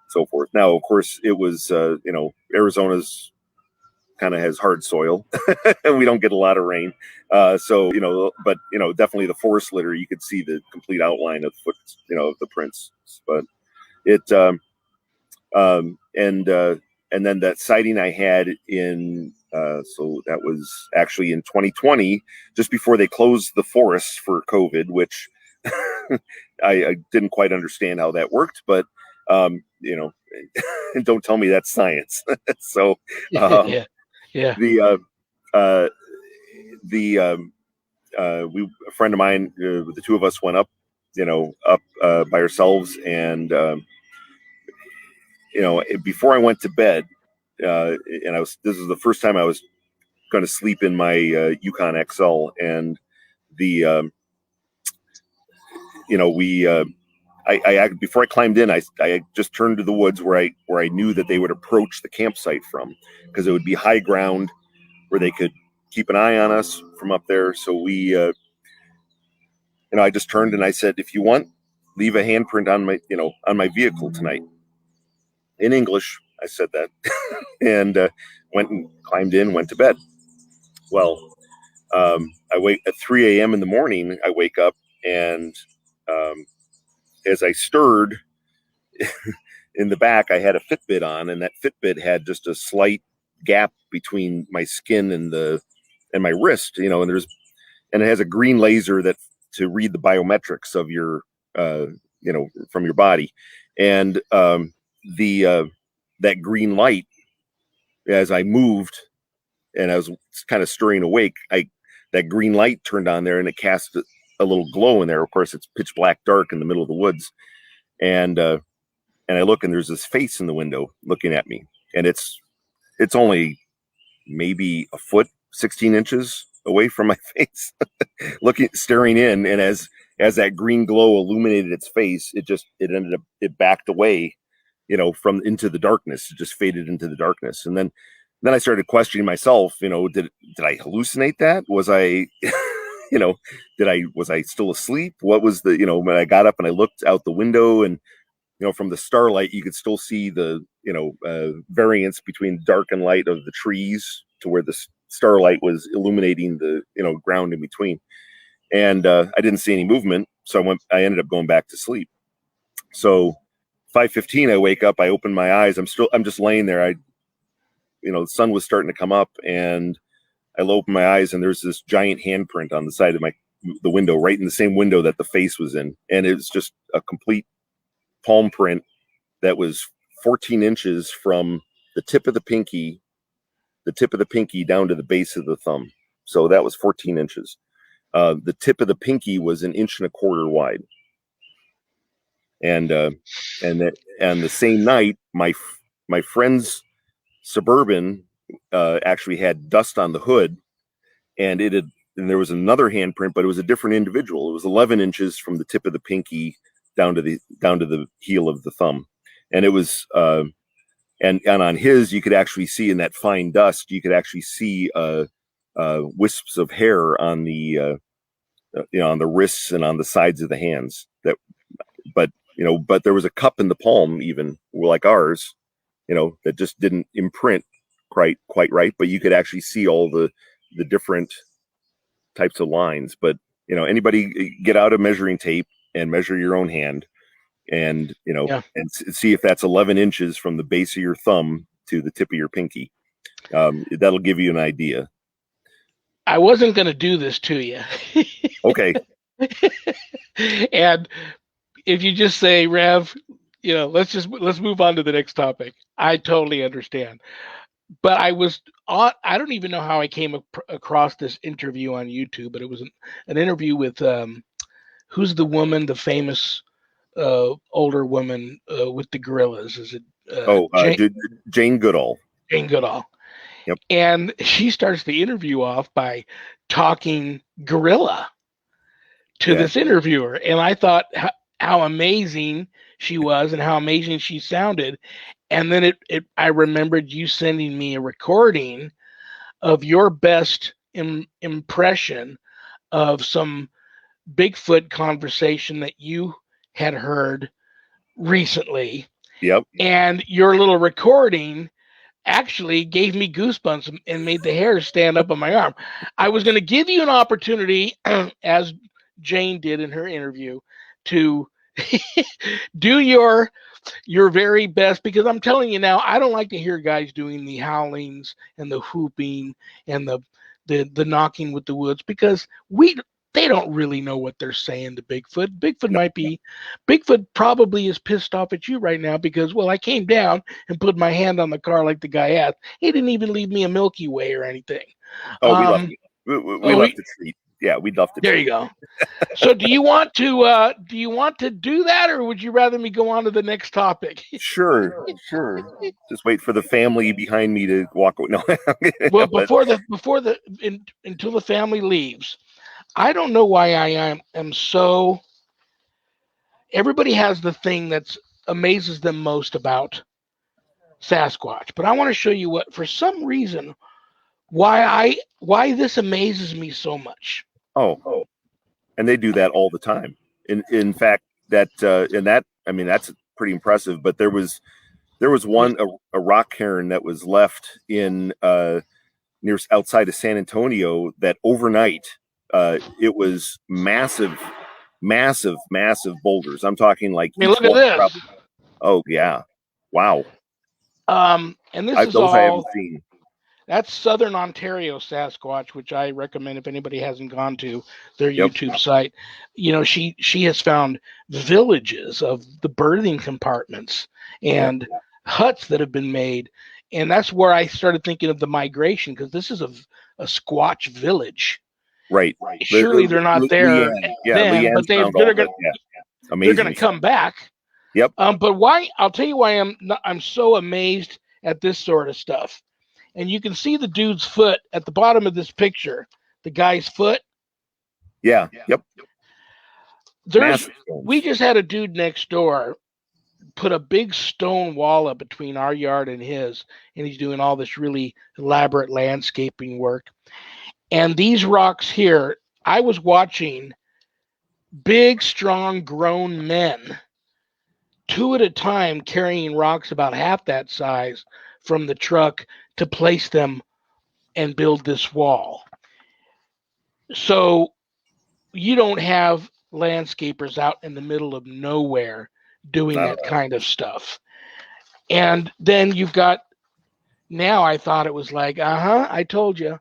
so forth. Now, of course, it was, Arizona's kind of has hard soil and we don't get a lot of rain. But definitely the forest litter, you could see the complete outline of of the prints. But and then that sighting I had in So that was actually in 2020, just before they closed the forests for COVID, which I didn't quite understand how that worked, but don't tell me that's science. So Yeah. Yeah. the we a friend of mine, the two of us went up, by ourselves, and before I went to bed, and this is the first time I was going to sleep in my Yukon XL, and the we I before I climbed in, I just turned to the woods where I knew that they would approach the campsite from, because it would be high ground where they could keep an eye on us from up there. So we I just turned and I said, if you want, leave a handprint on my vehicle tonight. In English, I said that, and went and climbed in, went to bed. Well, I wake at 3 a.m. in the morning. I wake up, and as I stirred in the back, I had a Fitbit on, and that Fitbit had just a slight gap between my skin and my wrist. And it has a green laser that to read the biometrics of your from your body, and that green light, as I moved and I was kind of stirring awake, that green light turned on there, and it cast a little glow in there. Of course, it's pitch black dark in the middle of the woods, and I look, and there's this face in the window looking at me, and it's only maybe a foot, 16 inches away from my face, staring in. And as that green glow illuminated its face, it backed away, from into the darkness. It just faded into the darkness. And then I started questioning myself, did I hallucinate that? Was I, was I still asleep? What was when I got up and I looked out the window, and, from the starlight, you could still see the, variance between dark and light of the trees, to where the starlight was illuminating the, ground in between. And I didn't see any movement. So I ended up going back to sleep. So 5:15, I wake up, I open my eyes. I'm just laying there. The sun was starting to come up, and I open my eyes, and there's this giant handprint on the side of the window, right in the same window that the face was in. And it was just a complete palm print that was 14 inches from the tip of the pinky down to the base of the thumb. So that was 14 inches. The tip of the pinky was 1.25 inches wide. And the same night, my friend's Suburban actually had dust on the hood, and there was another handprint, but it was a different individual. It was 11 inches from the tip of the pinky down to the heel of the thumb. And it was and on his, you could actually see, in that fine dust, you could actually see wisps of hair on the on the wrists and on the sides of the hands. But there was a cup in the palm, even like ours, that just didn't imprint quite right. But you could actually see all the different types of lines. But anybody get out a measuring tape and measure your own hand, and and see if that's 11 inches from the base of your thumb to the tip of your pinky. That'll give you an idea. I wasn't going to do this to you. Okay. And if you just say, Rev, let's move on to the next topic. I totally understand. But I don't even know how I came across this interview on YouTube, but it was an interview with, who's the woman, the famous older woman with the gorillas? Is it Jane Goodall? Jane Goodall. Yep. And she starts the interview off by talking gorilla to this interviewer. And I thought how amazing she was and how amazing she sounded. And then I remembered you sending me a recording of your best impression of some Bigfoot conversation that you had heard recently. Yep. And your little recording actually gave me goosebumps and made the hair stand up on my arm. I was going to give you an opportunity, as Jane did in her interview, to do your your very best, because I'm telling you now, I don't like to hear guys doing the howlings and the whooping and the knocking with the woods, because they don't really know what they're saying to Bigfoot. Bigfoot probably is pissed off at you right now because, well, I came down and put my hand on the car like the guy asked. He didn't even leave me a Milky Way or anything. Oh, we left the treat. Yeah, we'd love to. There you go. So do you want to do that, or would you rather me go on to the next topic? Sure. Just wait for the family behind me to walk away. No. Well, until the family leaves, I don't know why I am so. Everybody has the thing that amazes them most about Sasquatch, but I want to show you what, for some reason, why this amazes me so much. Oh, and they do that all the time. In fact, that's pretty impressive. But there was one a rock heron that was left in near outside of San Antonio that overnight it was massive boulders. I'm talking like, look at this. Probably, oh yeah, wow. And this is those all I haven't seen. That's Southern Ontario Sasquatch, which I recommend if anybody hasn't gone to their YouTube site. She has found villages of the birthing compartments and huts that have been made. And that's where I started thinking of the migration, because this is a Squatch village. Right. Surely they're not there then, but they're going to come back. Yep. But why? I'll tell you why I'm so amazed at this sort of stuff. And you can see the dude's foot at the bottom of this picture, the guy's foot. Yeah. Yep. We just had a dude next door put a big stone wall up between our yard and his, and he's doing all this really elaborate landscaping work. And these rocks here, I was watching big, strong, grown men, 2 at a time, carrying rocks about half that size from the truck to place them and build this wall. So you don't have landscapers out in the middle of nowhere doing that kind of stuff. And then you've got, now I thought it was like, I told you.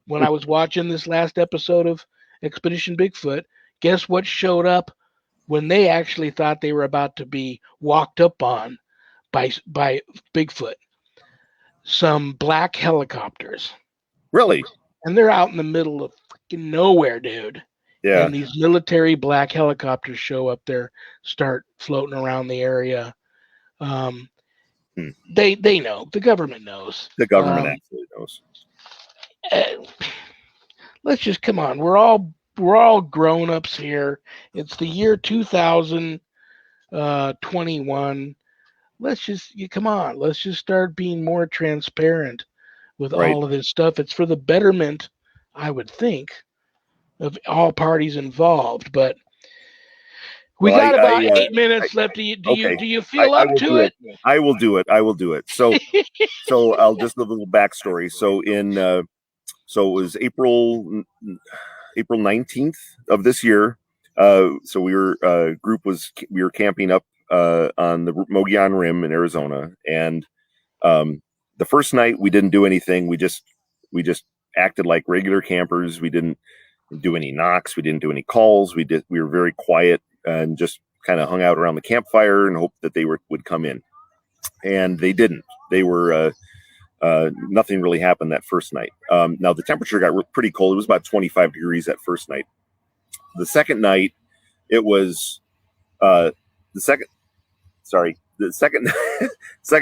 When I was watching this last episode of Expedition Bigfoot, guess what showed up when they actually thought they were about to be walked up on by Bigfoot? Some black helicopters. Really? And they're out in the middle of freaking nowhere, dude. Yeah. And these military black helicopters show up there, start floating around the area. They know. The government knows. The government actually knows. Let's just come on. We're all grown-ups here. It's the year 2021. Let's just come on. Let's just start being more transparent with all of this stuff. It's for the betterment, I would think, of all parties involed. But we got about 8 minutes left. Do you feel up to it? I will do it. So I'll just a little backstory. So so it was April 19th of this year. So we were camping up on the Mogollon Rim in Arizona, and the first night we didn't do anything. We just acted like regular campers. We didn't do any knocks. We didn't do any calls. We were very quiet and just kind of hung out around the campfire and hoped that they would come in. And they didn't. They were nothing really happened that first night. Now the temperature got pretty cold. It was about 25 degrees that first night. The second night, it was the second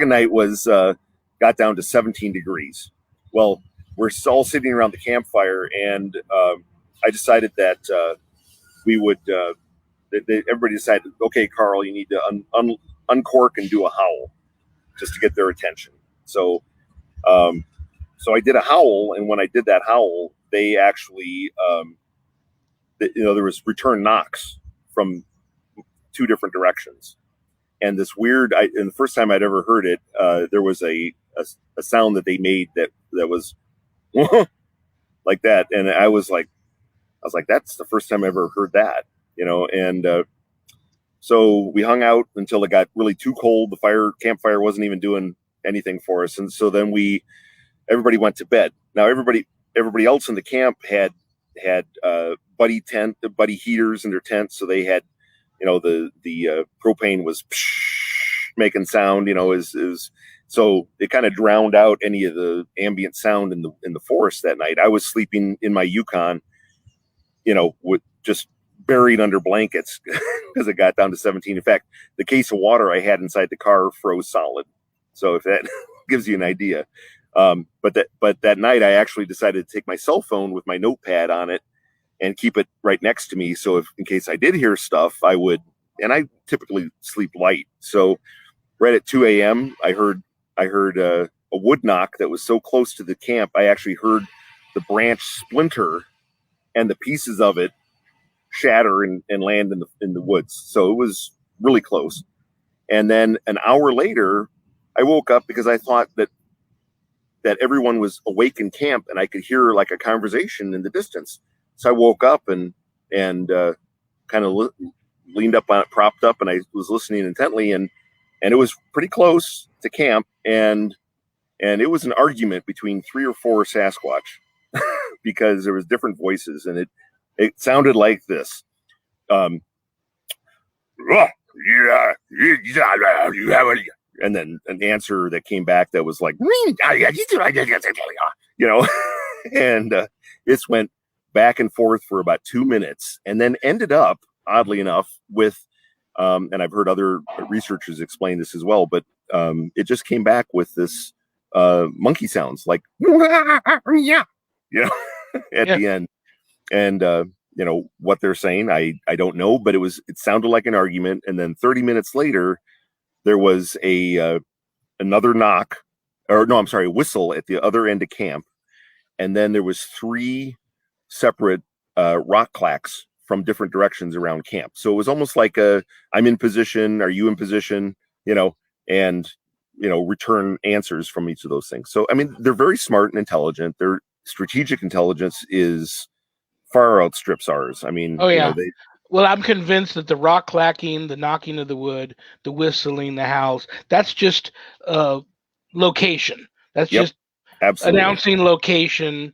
night was got down to 17 degrees. Well, we're all sitting around the campfire, and I decided that we would. Everybody decided, okay, Karl, you need to uncork and do a howl just to get their attention. So I did a howl, and when I did that howl, they actually, there was return knocks from 2 different directions, and this weird. And the first time I'd ever heard it, there was a sound that they made that was like that, and I was like, that's the first time I ever heard that, and So we hung out until it got really too cold. The campfire wasn't even doing anything for us. And so then everybody went to bed. Now everybody else in the camp had buddy heaters in their tent. So they had, the propane was making sound, so it kind of drowned out any of the ambient sound in the forest that night. I was sleeping in my Yukon, with just buried under blankets because it got down to 17. In fact, the case of water I had inside the car froze solid. So if that gives you an idea. But that night I actually decided to take my cell phone with my notepad on it and keep it right next to me. So in case I did hear stuff, I would, and I typically sleep light. So right at 2 a.m., I heard a wood knock that was so close to the camp. I actually heard the branch splinter and the pieces of it shatter and land in the woods. So it was really close. And then an hour later, I woke up because I thought that everyone was awake in camp and I could hear like a conversation in the distance. So I woke up and kind of leaned up on it, propped up, and I was listening intently, and it was pretty close to camp, and it was an argument between 3 or 4 Sasquatch because there was different voices, and it sounded like this. And then an answer that came back that was like, and it went back and forth for about 2 minutes, and then ended up, oddly enough, with, and I've heard other researchers explain this as well, but it just came back with this monkey sounds, like, at the end. And, what they're saying, I don't know, but it sounded like an argument. And then 30 minutes later, there was another knock, or no, I'm sorry, a whistle at the other end of camp. And then there was 3 separate rock clacks from different directions around camp. So it was almost like I'm in position, are you in position, and, return answers from each of those things. So, I mean, they're very smart and intelligent. Their strategic intelligence is far outstrips ours. I mean, oh yeah. Well, I'm convinced that the rock clacking, the knocking of the wood, the whistling, the howls, that's just location. That's just absolutely announcing location.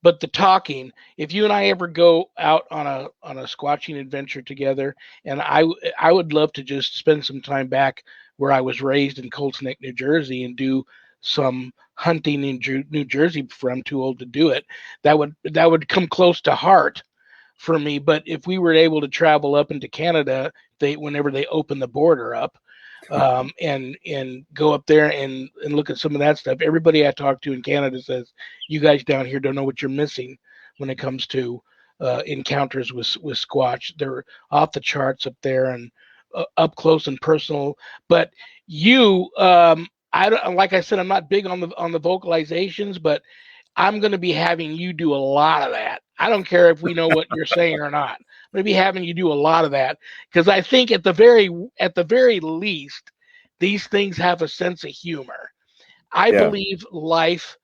But the talking, if you and I ever go out on a squatching adventure together, and I would love to just spend some time back where I was raised in Colts Neck, New Jersey, and do some hunting in New Jersey before I'm too old to do it. That would come close to heart for me. But if we were able to travel up into Canada, whenever they open the border up, and go up there and look at some of that stuff. Everybody I talk to in Canada says, you guys down here don't know what you're missing when it comes to encounters with Squatch. They're off the charts up there and up close and personal. But you, like I said, I'm not big on the vocalizations, but I'm going to be having you do a lot of that. I don't care if we know what you're saying or not. I'm going to be having you do a lot of that because I think at the very least, these things have a sense of humor. I believe life.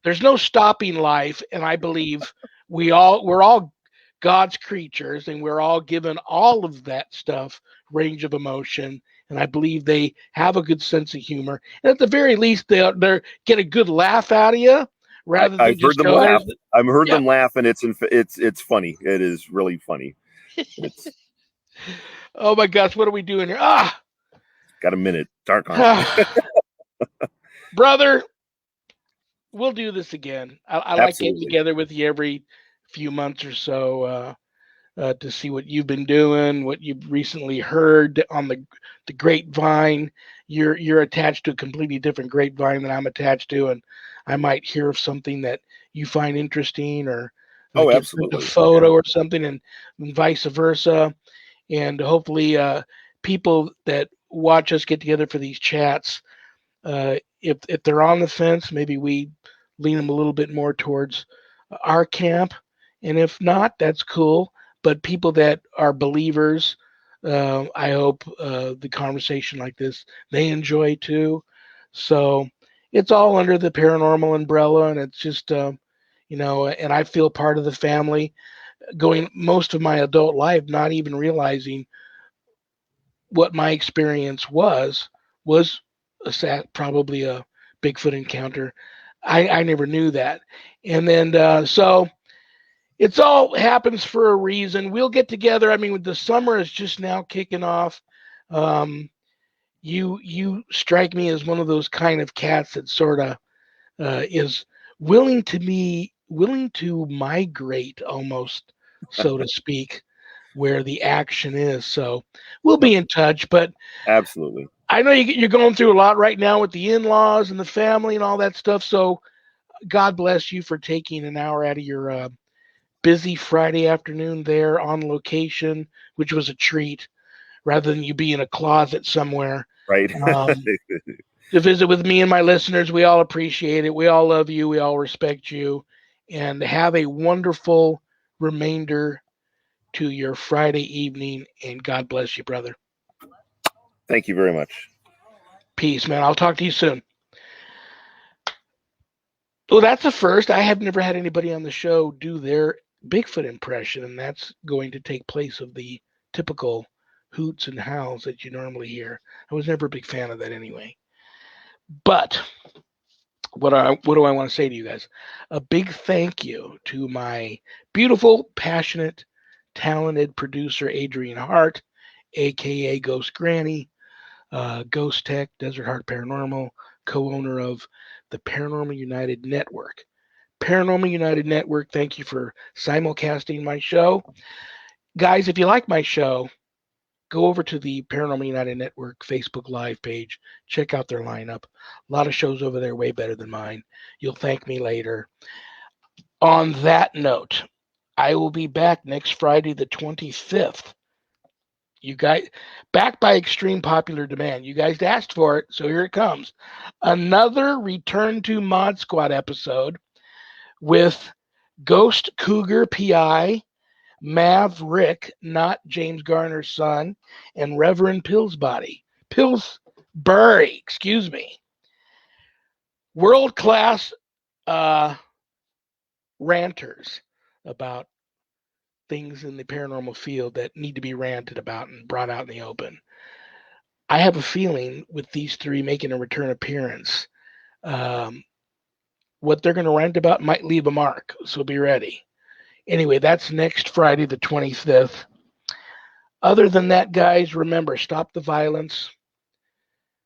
There's no stopping life, and I believe we're all God's creatures, and we're all given all of that stuff, range of emotion. And I believe they have a good sense of humor. And at the very least, they get a good laugh out of you. Rather than I've heard them laugh. I've heard them laugh, and it's funny. It is really funny. Oh my gosh, what are we doing here? Got a minute. Dark on. Brother, we'll do this again. I like getting together with you every few months or so to see what you've been doing, what you've recently heard on the grapevine. You're attached to a completely different grapevine than I'm attached to, and I might hear of something that you find interesting, or absolutely, a photo or something, and vice versa. And hopefully, people that watch us get together for these chats, if they're on the fence, maybe we lean them a little bit more towards our camp, and if not, that's cool. But people that are believers, I hope the conversation like this they enjoy too. So it's all under the paranormal umbrella, and it's just and I feel part of the family, going most of my adult life not even realizing what my experience was probably a Bigfoot encounter. I never knew that. And then so it's all happens for a reason. We'll get together. I mean, the summer is just now kicking off. You strike me as one of those kind of cats that sort of is willing to migrate almost, so to speak, where the action is. So we'll be in touch. But Absolutely. I know you're going through a lot right now with the in-laws and the family and all that stuff. So God bless you for taking an hour out of your busy Friday afternoon there on location, which was a treat, rather than you be in a closet somewhere. Right. To visit with me and my listeners. We all appreciate it. We all love you. We all respect you. And have a wonderful remainder to your Friday evening. And God bless you, brother. Thank you very much. Peace, man. I'll talk to you soon. Well, that's the first. I have never had anybody on the show do their Bigfoot impression, and that's going to take place of the typical hoots and howls that you normally hear. I was never a big fan of that anyway. But what do I want to say to you guys? A big thank you to my beautiful, passionate, talented producer, Adrian Hart, aka Ghost Granny, Ghost Tech, Desert Heart Paranormal, co-owner of the Paranormal United Network. Paranormal United Network, thank you for simulcasting my show. Guys, if you like my show, go over to the Paranormal United Network Facebook Live page. Check out their lineup. A lot of shows over there way better than mine. You'll thank me later. On that note, I will be back next Friday, the 25th. You guys, back by extreme popular demand. You guys asked for it, so here it comes. Another Return to Mod Squad episode with Ghost Cougar PI, Maverick, not James Garner's son, and Reverend Pillsbury, excuse me. World-class ranters about things in the paranormal field that need to be ranted about and brought out in the open. I have a feeling with these three making a return appearance, what they're going to rant about might leave a mark, so be ready. Anyway, that's next Friday, the 25th. Other than that, guys, remember, stop the violence,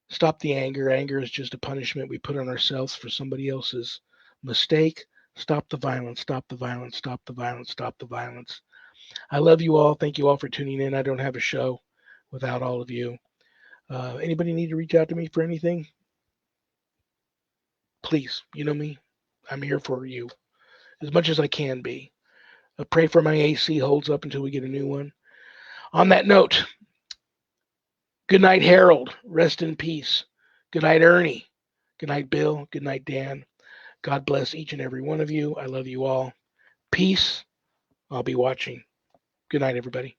stop the anger. Anger is just a punishment we put on ourselves for somebody else's mistake. Stop the violence, stop the violence, stop the violence, stop the violence. I love you all. Thank you all for tuning in. I don't have a show without all of you. Anybody need to reach out to me for anything? Please, you know me. I'm here for you as much as I can be. Pray for my AC holds up until we get a new one. On that note, good night, Harold. Rest in peace. Good night, Ernie. Good night, Bill. Good night, Dan. God bless each and every one of you. I love you all. Peace. I'll be watching. Good night, everybody.